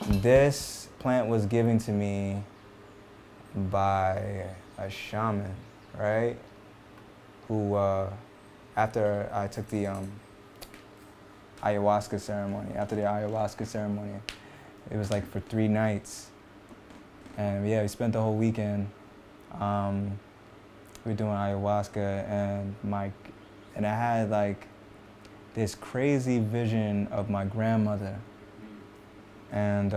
This plant was given to me by a shaman, right? Who, after I took the ayahuasca ceremony, it was like for 3 nights. And yeah, we spent the whole weekend. We were doing ayahuasca, and I had like this crazy vision of my grandmother, and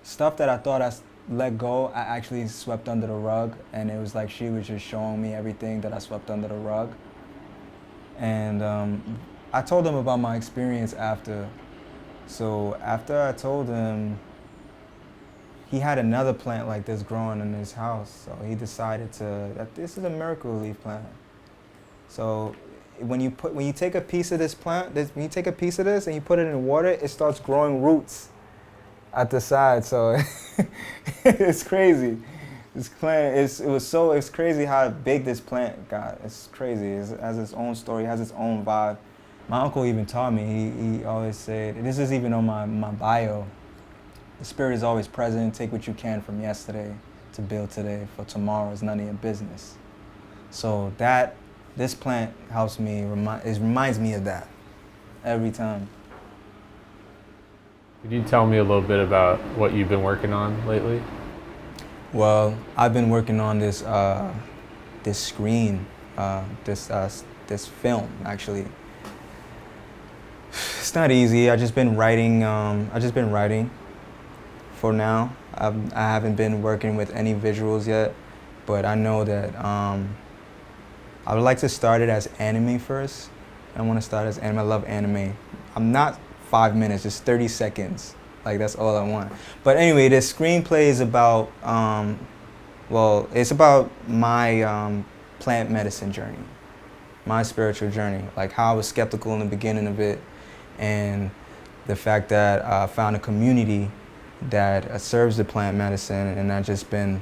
stuff that I thought I let go, I actually swept under the rug, and it was like she was just showing me everything that I swept under the rug. And I told him about my experience after. So after I told him, he had another plant like this growing in his house. So he decided that this is a miracle leaf plant. So when you take a piece of this plant, when you take a piece of this and you put it in water, it starts growing roots at the side. So it's crazy. This plant it's crazy how big this plant got. It's crazy. It has its own story, has its own vibe. My uncle even taught me, he always said, this is even on my bio, the spirit is always present. Take what you can from yesterday to build today, for tomorrow is none of your business. So this plant helps me, it reminds me of that every time. Could you tell me a little bit about what you've been working on lately? Well, I've been working on this screen, this film actually. It's not easy. I just been writing for now. I haven't been working with any visuals yet, but I know that I would like to start it as anime first. I want to start as anime. I love anime. I'm not 5 minutes, just 30 seconds. Like, that's all I want. But anyway, the screenplay is about, it's about my plant medicine journey, my spiritual journey, like how I was skeptical in the beginning of it, and the fact that I found a community that serves the plant medicine, and I've just been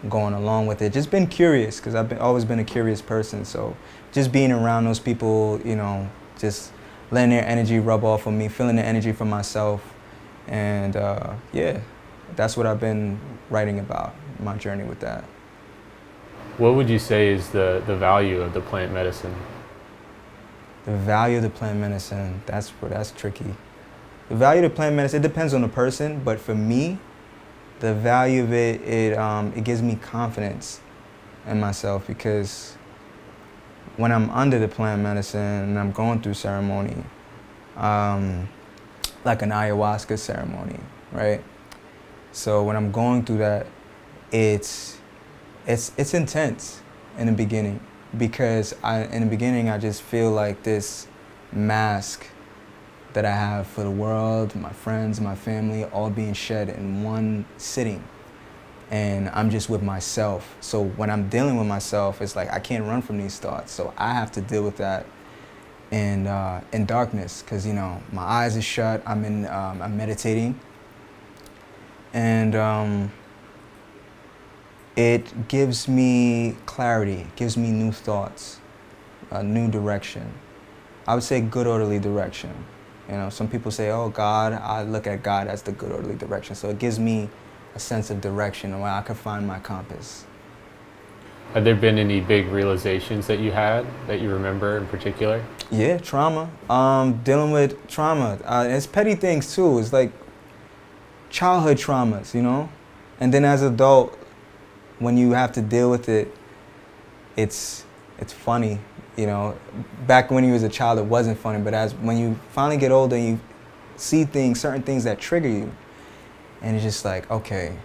going along with it. Just been curious, because I've always been a curious person. So just being around those people, just letting their energy rub off on me, feeling the energy for myself. And yeah, that's what I've been writing about, my journey with that. What would you say is the value of the plant medicine? The value of the plant medicine, that's tricky. The value of the plant medicine, it depends on the person, but for me, the value of it gives me confidence in myself, because when I'm under the plant medicine and I'm going through ceremony, like an ayahuasca ceremony, right? So when I'm going through that, it's intense in the beginning, because in the beginning I just feel like this mask that I have for the world, my friends, my family, all being shed in one sitting. And I'm just with myself. So when I'm dealing with myself, it's like I can't run from these thoughts. So I have to deal with that in darkness, because my eyes are shut. I'm meditating, and it gives me clarity. It gives me new thoughts, a new direction. I would say good orderly direction. Some people say, oh, God, I look at God as the good orderly direction. So it gives me a sense of direction where I can find my compass. Have there been any big realizations that you had that you remember in particular? Yeah, trauma. Dealing with trauma. It's petty things too. It's like childhood traumas, And then as an adult, when you have to deal with it, it's funny. Back when you was a child, it wasn't funny. But when you finally get older, you see certain things that trigger you, and it's just like, okay,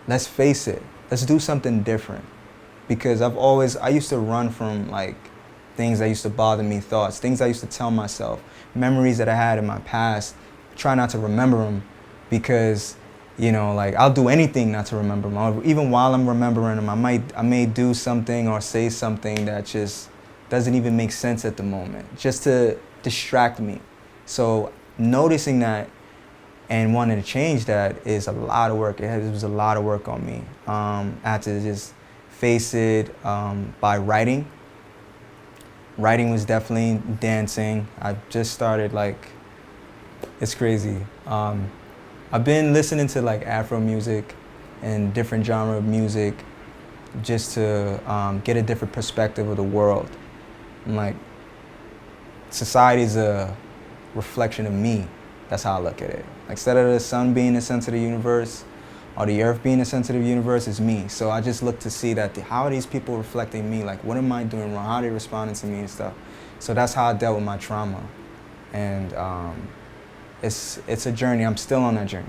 let's face it. Let's do something different. Because I used to run from like things that used to bother me, thoughts, things I used to tell myself, memories that I had in my past. Try not to remember them, because like I'll do anything not to remember them. Even while I'm remembering them, I may do something or say something that just doesn't even make sense at the moment, just to distract me. So noticing that and wanting to change that is a lot of work. It was a lot of work on me. I had to just face it by writing. Writing was definitely dancing. I just started like It's crazy. I've been listening to like Afro music and different genre of music just to get a different perspective of the world. And like, society is a reflection of me. That's how I look at it. Like, instead of the sun being the center of the universe or the earth being the center of the universe, it's me. So I just look to see that how are these people reflecting me? Like, what am I doing wrong? How are they responding to me and stuff? So that's how I dealt with my trauma. And it's a journey. I'm still on that journey.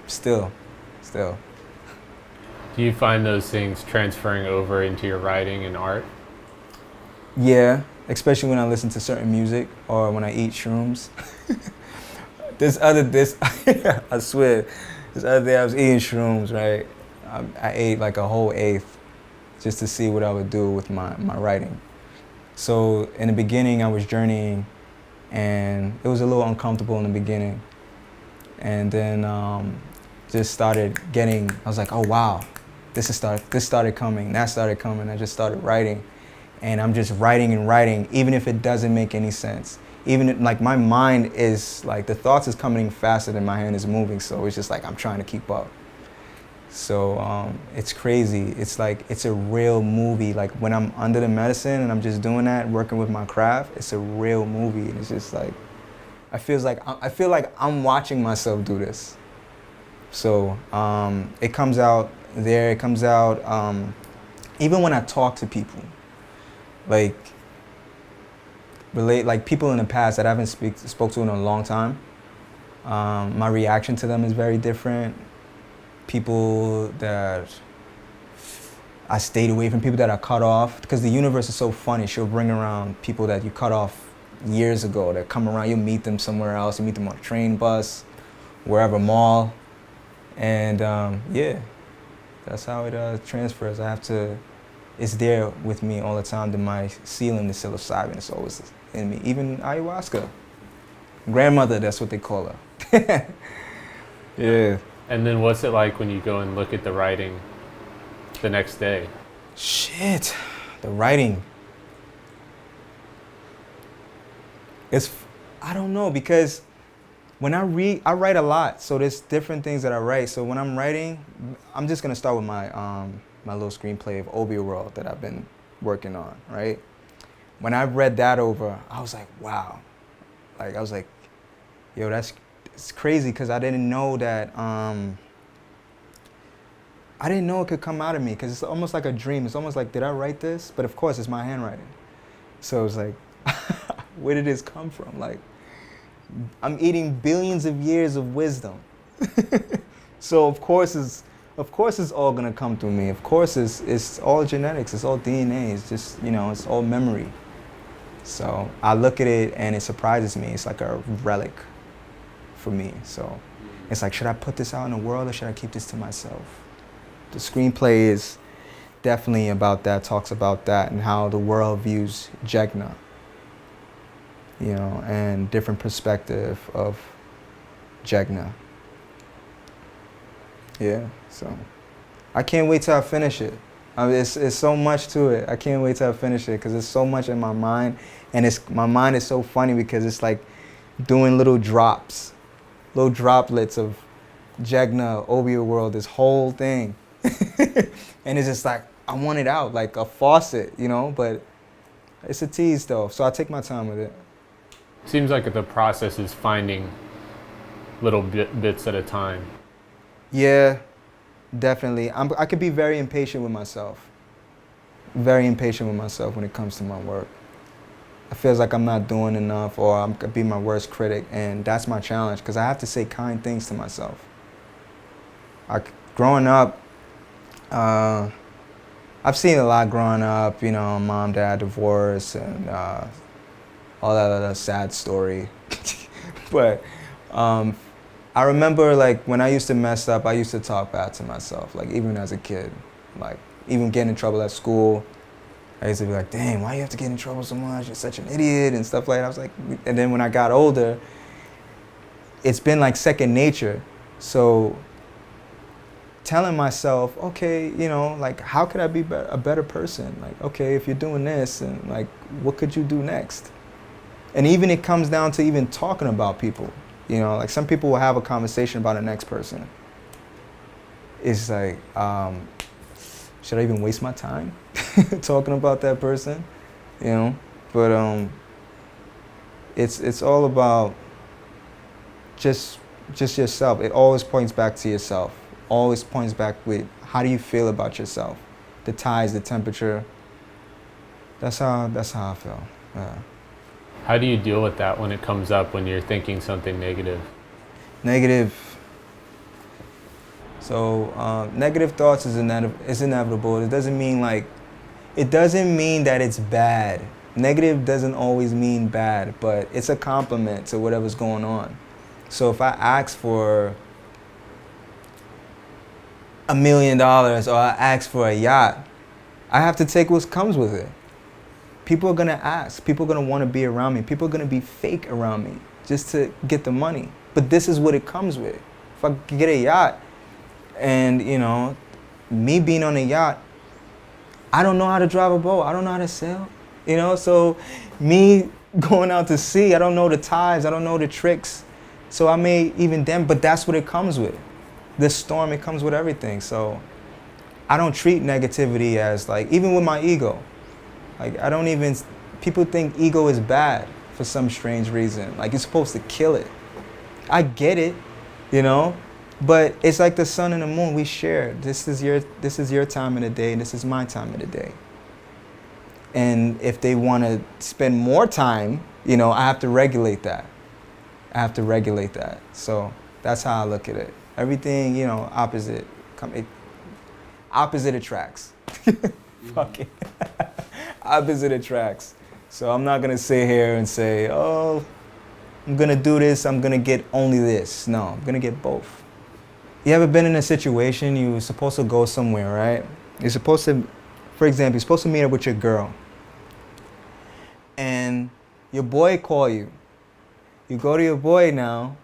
Still. Do you find those things transferring over into your writing and art? Yeah, especially when I listen to certain music or when I eat shrooms. I swear, this other day I was eating shrooms, right? I ate like a whole eighth just to see what I would do with my writing. So in the beginning, I was journeying, and it was a little uncomfortable in the beginning. And then just started getting, I was like, oh wow, this started coming, that started coming. I just started writing, and I'm just writing and writing, even if it doesn't make any sense. Even if, like, my mind is like, the thoughts is coming faster than my hand is moving, so it's just like I'm trying to keep up. So it's crazy. It's like, it's a real movie. Like, when I'm under the medicine and I'm just doing that, working with my craft, it's a real movie. And it's just like, I feel like I'm watching myself do this. So it comes out there. It comes out even when I talk to people, like people in the past that I haven't spoke to in a long time. My reaction to them is very different. People that I stayed away from, people that I cut off, because the universe is so funny. She'll bring around people that you cut off years ago that come around. You'll meet them somewhere else. You meet them on a train, bus, wherever, mall. And yeah, that's how it transfers. It's there with me all the time. That my ceiling, the psilocybin, is always in me. Even ayahuasca. Grandmother, that's what they call her. Yeah. And then what's it like when you go and look at the writing the next day? Shit, the writing. I don't know, because when I read, I write a lot. So there's different things that I write. So when I'm writing, I'm just gonna start with my my little screenplay of Obia World that I've been working on, right? When I read that over, I was like, wow. Like, I was like, yo, it's crazy, because I didn't know that, I didn't know it could come out of me, because it's almost like a dream. It's almost like, did I write this? But of course, it's my handwriting. So it's like, where did this come from? Like, I'm eating billions of years of wisdom. So of course it's all gonna come through me. Of course it's all genetics, it's all DNA, it's just, it's all memory. So I look at it and it surprises me. It's like a relic for me. So it's like, should I put this out in the world or should I keep this to myself? The screenplay is definitely about that, talks about that and how the world views Jegna, and different perspective of Jegna. Yeah, so I can't wait till I finish it. It's so much to it. I can't wait till I finish it, because there's so much in my mind, and my mind is so funny because it's like doing little droplets of Jegna, Obia World, this whole thing. And it's just like, I want it out, like a faucet, but it's a tease though, so I take my time with it. Seems like the process is finding little bits at a time. Yeah, definitely. I could be very impatient with myself. Very impatient with myself when it comes to my work. It feels like I'm not doing enough, or I'm gonna be my worst critic, and that's my challenge, because I have to say kind things to myself. Growing up, I've seen a lot growing up, mom, dad, divorce, and all that other sad story. But I remember, like, when I used to mess up, I used to talk bad to myself, like, even as a kid. Like, even getting in trouble at school, I used to be like, dang, why you have to get in trouble so much? You're such an idiot, and stuff like that. I was like, and then when I got older, it's been like second nature. So telling myself, okay, like, how could I be a better person? Like, okay, if you're doing this, and like, what could you do next? And even it comes down to even talking about people. You know, like some people will have a conversation about the next person. It's like, should I even waste my time talking about that person? You know, but it's all about just yourself. It always points back to yourself. Always points back with how do you feel about yourself, the tides, the temperature. That's how I feel. Yeah. How do you deal with that when it comes up when you're thinking something negative? Negative. So negative thoughts is inevitable. It doesn't mean that it's bad. Negative doesn't always mean bad, but it's a compliment to whatever's going on. So if I ask for $1 million or I ask for a yacht, I have to take what comes with it. People are gonna ask. People are gonna want to be around me. People are gonna be fake around me just to get the money. But this is what it comes with. If I could get a yacht, and you know, me being on a yacht, I don't know how to drive a boat. I don't know how to sail. You know, so me going out to sea, I don't know the tides. I don't know the tricks. So I may even but that's what it comes with. The storm, it comes with everything. So I don't treat negativity as like, even with my ego. Like people think ego is bad for some strange reason. Like you're supposed to kill it. I get it, you know, but it's like the sun and the moon, we share. This is your time of the day, and this is my time of the day. And if they want to spend more time, you know, I have to regulate that. So that's how I look at it. Everything, you know, opposite attracts. Fuck it. Opposite attracts. So I'm not gonna sit here and say, oh, I'm gonna do this, I'm gonna get only this. No, I'm gonna get both. You ever been in a situation you were supposed to go somewhere, right? You're supposed to, for example, you're supposed to meet up with your girl. And your boy call you. You go to your boy now,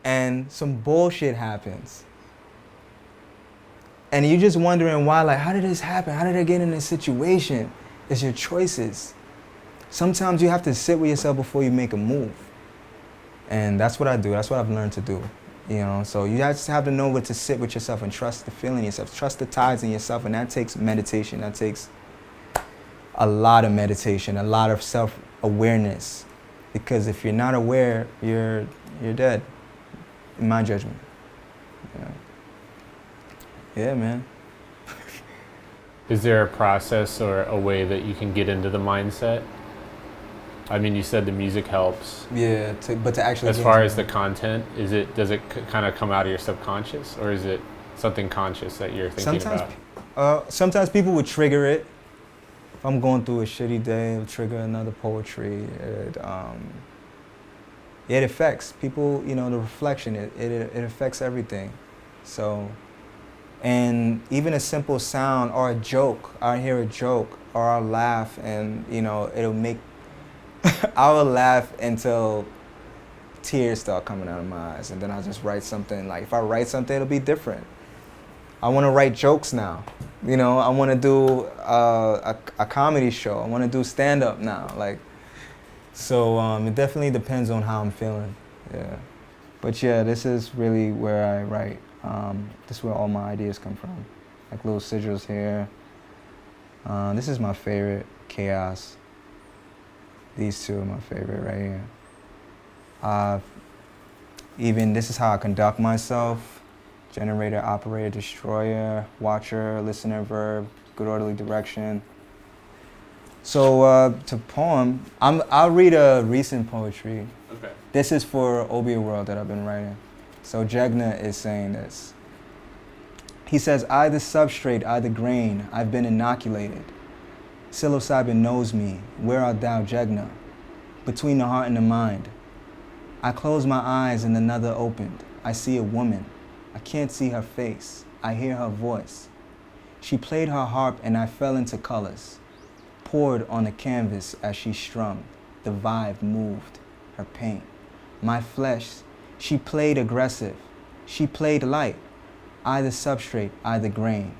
and some bullshit happens. And you're just wondering why, like, how did this happen? How did I get in this situation? It's your choices. Sometimes you have to sit with yourself before you make a move. And that's what I do. That's what I've learned to do. You know, so you just have to know what to sit with yourself and trust the feeling in yourself. Trust the tides in yourself, and that takes meditation. That takes a lot of meditation, a lot of self-awareness. Because if you're not aware, you're dead, in my judgment. Yeah, man. Is there a process or a way that you can get into the mindset? I mean, you said the music helps. Yeah, but to actually. As far as the content, does it kind of come out of your subconscious, or is it something conscious that you're thinking about? Sometimes people would trigger it. If I'm going through a shitty day, it'll trigger another poetry. It affects people. You know, the reflection. It affects everything. So. And even a simple sound or a joke, I hear a joke or I'll laugh, and you know, it'll make, I will laugh until tears start coming out of my eyes, and then I'll just write something. Like if I write something, it'll be different. I want to write jokes now. You know, I want to do a comedy show. I want to do stand-up now. Like, so it definitely depends on how I'm feeling. Yeah, but yeah, this is really where I write. This is where all my ideas come from. Like little sigils here. This is my favorite, Chaos. These two are my favorite right here. Even this is how I conduct myself. Generator, operator, destroyer, watcher, listener, verb, good orderly direction. So to poem, I'll read a recent poetry. Okay. This is for Obia World that I've been writing. So Jegna is saying this. He says, I the substrate, I the grain, I've been inoculated. Psilocybin knows me, where art thou, Jegna? Between the heart and the mind. I close my eyes and another opened. I see a woman. I can't see her face. I hear her voice. She played her harp and I fell into colors. Poured on the canvas as she strummed. The vibe moved, her paint. My flesh. She played aggressive. She played light. I the substrate, I the grain.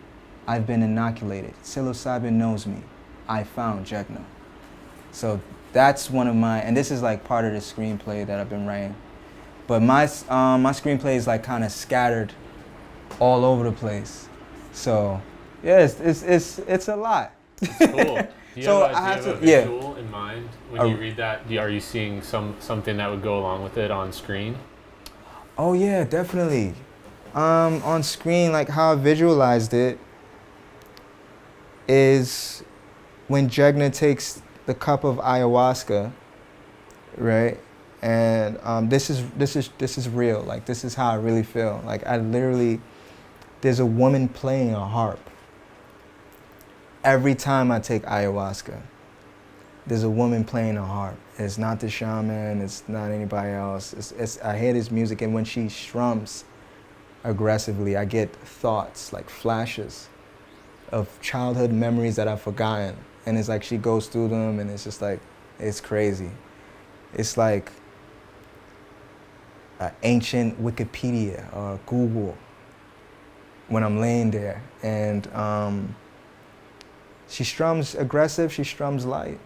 I've been inoculated. Psilocybin knows me. I found Jegna. So that's one of my, and this is like part of the screenplay that I've been writing. But my screenplay is like kind of scattered all over the place. So yeah, it's a lot. It's cool. Do you So have, I do you have have a to- yeah. visual in mind when you read that? Are you seeing something that would go along with it on screen? Oh yeah, definitely. On screen, like how I visualized it is when Jegna takes the cup of ayahuasca, right? And this is real. Like this is how I really feel. Like I literally, there's a woman playing a harp. Every time I take ayahuasca, there's a woman playing a harp. It's not the shaman. It's not anybody else. I hear this music, and when she strums aggressively, I get thoughts, like flashes of childhood memories that I've forgotten. And it's like she goes through them, and it's just like, it's crazy. It's like an ancient Wikipedia or Google when I'm laying there. And she strums aggressive, she strums light.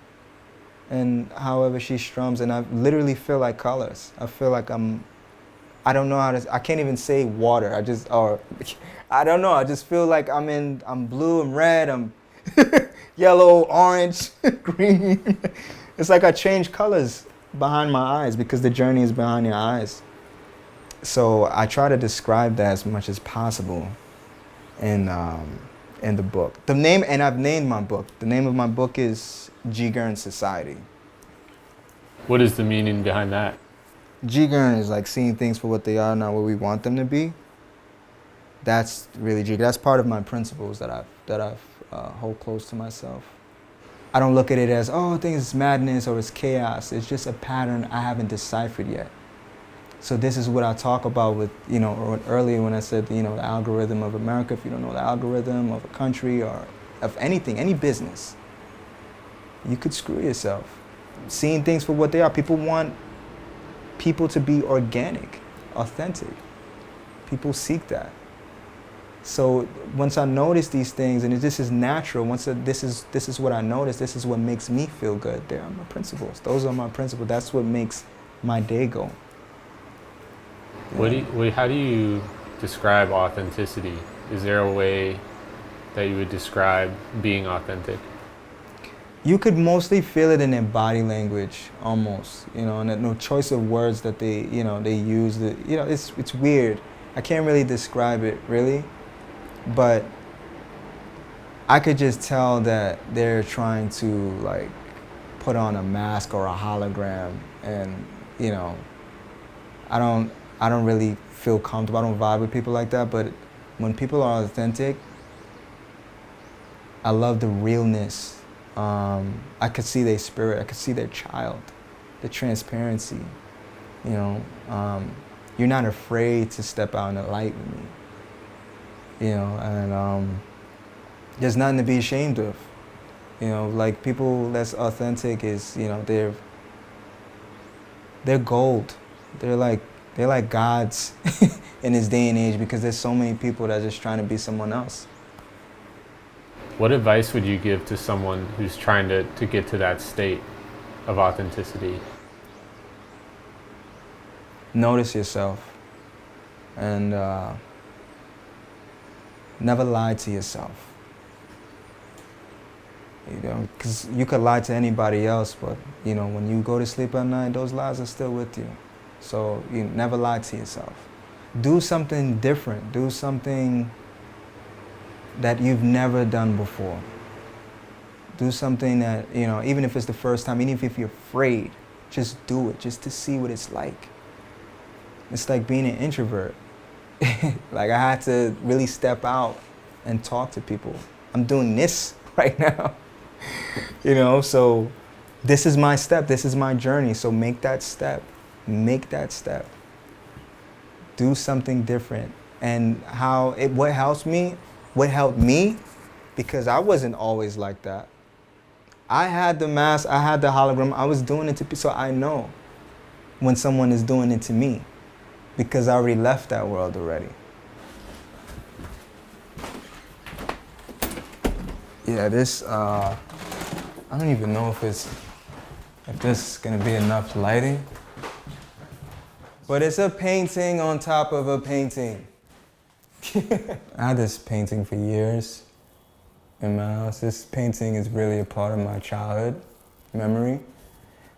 And however she strums, and I literally feel like colors. I feel like I don't know how to, I can't even say water. I don't know. I just feel like I'm blue, I'm red, I'm yellow, orange, green. It's like I change colors behind my eyes because the journey is behind your eyes. So I try to describe that as much as possible in the book. And I've named my book. The name of my book is Jigern Society. What is the meaning behind that? Jigern is like seeing things for what they are, not what we want them to be. That's really Jigern. That's part of my principles that I've hold close to myself. I don't look at it as, oh, I think it's madness or it's chaos. It's just a pattern I haven't deciphered yet. So this is what I talk about with, earlier when I said, the algorithm of America. If you don't know the algorithm of a country or of anything, any business, you could screw yourself. Seeing things for what they are. People want people to be organic, authentic. People seek that. So once I notice these things, and this is natural, this is what I notice, this is what makes me feel good. There are my principles. Those are my principles. That's what makes my day go. How do you describe authenticity? Is there a way that you would describe being authentic? You could mostly feel it in their body language, almost. And no choice of words that they use. It's weird. I can't really describe it, really. But I could just tell that they're trying to like put on a mask or a hologram, and I don't really feel comfortable. I don't vibe with people like that. But when people are authentic, I love the realness. I could see their spirit. I could see their child, the transparency. You're not afraid to step out in the light with me. And there's nothing to be ashamed of. Like people that's authentic is, they're gold. They're like gods in this day and age because there's so many people that are just trying to be someone else. What advice would you give to someone who's trying to get to that state of authenticity? Notice yourself and never lie to yourself. Because you could lie to anybody else, but when you go to sleep at night, those lies are still with you. So you never lie to yourself. Do something different. Do something that you've never done before. Do something that, even if it's the first time, even if you're afraid, just do it, just to see what it's like. It's like being an introvert. Like I had to really step out and talk to people. I'm doing this right now. So this is my step, this is my journey. So make that step. Make that step. Do something different. And what helped me, because I wasn't always like that. I had the mask, I had the hologram, I was doing it to people, so I know when someone is doing it to me because I already left that world already. Yeah, this, I don't even know if it's if this is gonna be enough lighting. But it's a painting on top of a painting. I had this painting for years in my house. This painting is really a part of my childhood memory.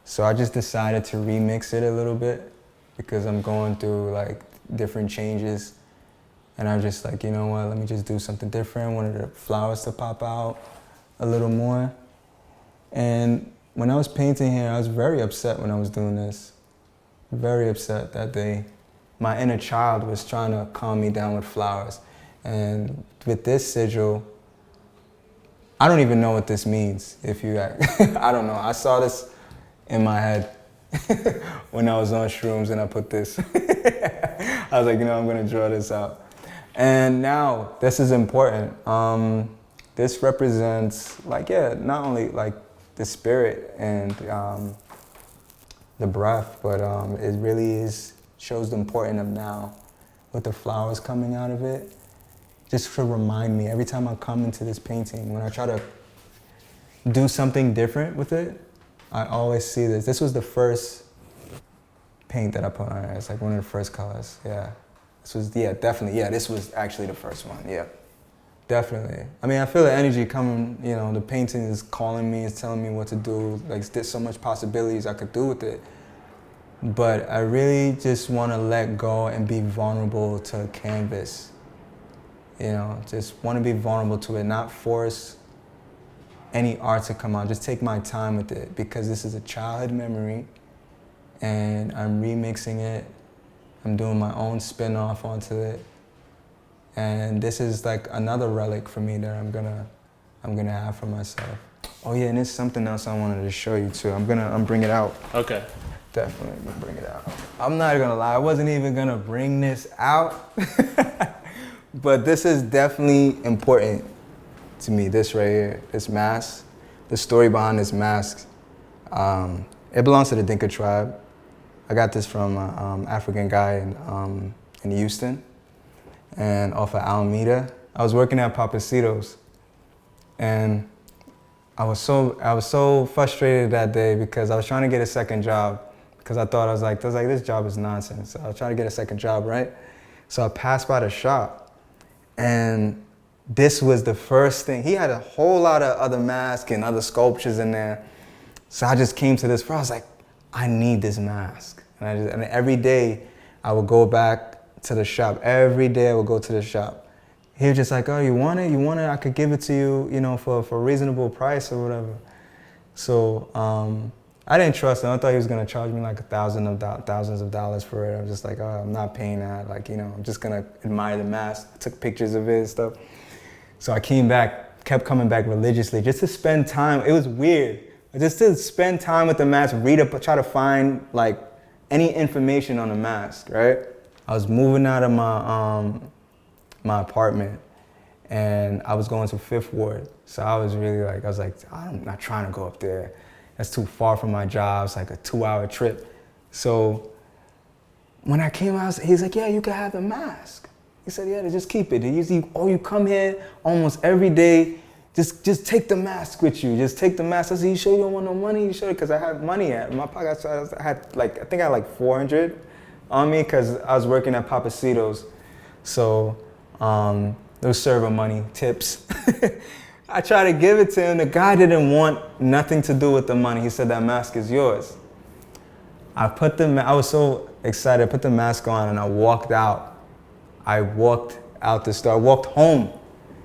So I just decided to remix it a little bit because I'm going through like different changes. And I'm just like, you know what, let me just do something different. I wanted the flowers to pop out a little more. And when I was painting here, I was very upset when I was doing this. Very upset that day. My inner child was trying to calm me down with flowers. And with this sigil, I don't even know what this means. I don't know. I saw this in my head when I was on shrooms and I put this. I was like, you know, I'm gonna draw this out. And now, this is important. This represents, like, yeah, not only like the spirit and the breath, but it really shows the importance of now with the flowers coming out of it. Just to remind me, every time I come into this painting, when I try to do something different with it, I always see this. This was the first paint that I put on it. It's like one of the first colors, yeah. This was, yeah, definitely, yeah, this was actually the first one, yeah. Definitely. I mean, I feel the energy coming, you know, the painting is calling me, it's telling me what to do. Like, there's so much possibilities I could do with it. But I really just want to let go and be vulnerable to a canvas. You know, just want to be vulnerable to it, not force any art to come out. Just take my time with it because this is a childhood memory and I'm remixing it. I'm doing my own spin-off onto it. And this is like another relic for me that I'm gonna have for myself. Oh yeah, and there's something else I wanted to show you too. I'm bring it out. Okay. Definitely gonna bring it out. I'm not gonna lie, I wasn't even gonna bring this out. But this is definitely important to me, this right here, this mask. The story behind this mask. It belongs to the Dinka tribe. I got this from an African guy in Houston and off of Alameda. I was working at Papacitos and I was so frustrated that day because I was trying to get a second job because I was like, this job is nonsense. So I was trying to get a second job, right? So I passed by the shop and this was the first thing. He had a whole lot of other masks and other sculptures in there. So I just came to this, I was like, I need this mask. And every day I would go back to the shop. Every day I would go to the shop. He was just like, oh, you want it? You want it? I could give it to you, you know, for a reasonable price or whatever. So I didn't trust him. I thought he was gonna charge me like thousands of dollars for it. I was just like, oh, I'm not paying that. Like, you know, I'm just gonna admire the mask. I took pictures of it and stuff. So I came back, kept coming back religiously just to spend time. It was weird. Just to spend time with the mask, read up, try to find like any information on the mask, right? I was moving out of my apartment and I was going to Fifth Ward. So I was like, I'm not trying to go up there. That's too far from my job. It's like a 2-hour trip. So when I came out, he's like, yeah, you can have the mask. He said, yeah, just keep it. You come here almost every day. Just take the mask with you. Just take the mask. I said, you sure you don't want no money? You sure? Because I had money in my pocket. So I think I had like 400 on me because I was working at Papacitos. So they were serving money, tips. I tried to give it to him. The guy didn't want nothing to do with the money. He said, that mask is yours. I was so excited. I put the mask on and I walked out. I walked out the store. I walked home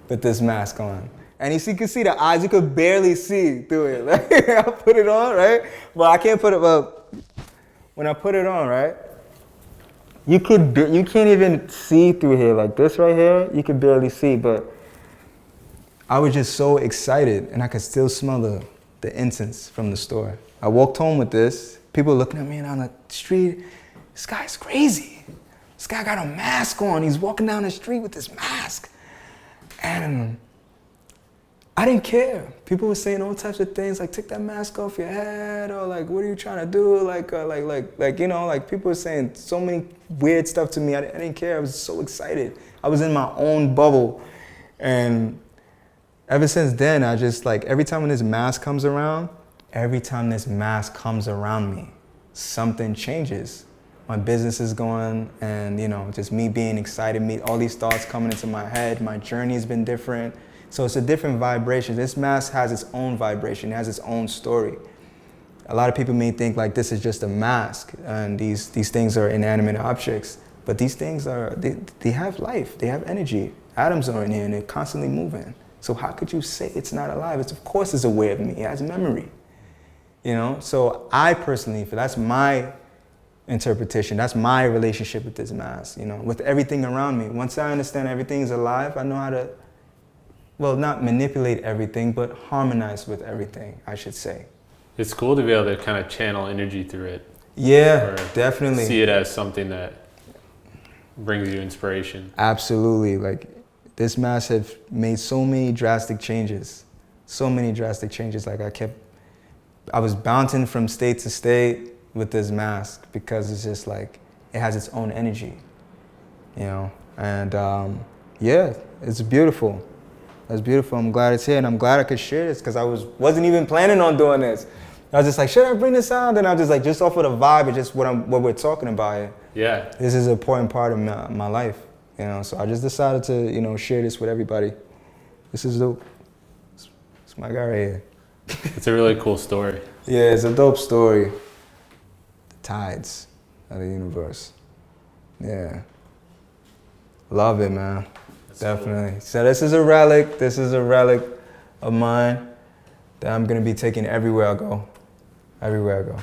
with this mask on. And you could see the eyes, you could barely see through it. Like, I put it on, right? But I can't put it, when I put it on, right? You can't even see through here, like this right here, you could barely see, but I was just so excited and I could still smell the incense from the store. I walked home with this, people looking at me on the street, this guy's crazy. This guy got a mask on, he's walking down the street with this mask. And I didn't care. People were saying all types of things like, take that mask off your head, or like, what are you trying to do? Like, you know, like people were saying so many weird stuff to me. I didn't care. I was so excited. I was in my own bubble. And ever since then, I just like, every time when this mask comes around, every time this mask comes around me, something changes. My business is going, and just me being excited, all these thoughts coming into my head. My journey has been different. So it's a different vibration. This mask has its own vibration, it has its own story. A lot of people may think like this is just a mask and these things are inanimate objects, but these things they have life, they have energy. Atoms are in here and they're constantly moving. So how could you say it's not alive? Of course it's aware of me, it has memory. So I personally feel that's my interpretation, that's my relationship with this mask, with everything around me. Once I understand everything's alive, I know how to, well, not manipulate everything, but harmonize with everything, I should say. It's cool to be able to kind of channel energy through it. Yeah, definitely. See it as something that brings you inspiration. Absolutely. Like, this mask has made so many drastic changes. Like, I was bouncing from state to state with this mask because it's just like, it has its own energy, And yeah, it's beautiful. It's beautiful. I'm glad it's here, and I'm glad I could share this because I wasn't even planning on doing this. I was just like, should I bring this out? And I was just like, just off of the vibe and just what we're talking about here. Yeah. This is an important part of my life, So I just decided to, share this with everybody. This is dope. It's my guy right here. It's a really cool story. Yeah, it's a dope story. The tides of the universe. Yeah. Love it, man. That's definitely. Cool. So this is a relic. This is a relic of mine that I'm gonna be taking everywhere I go. Everywhere I go.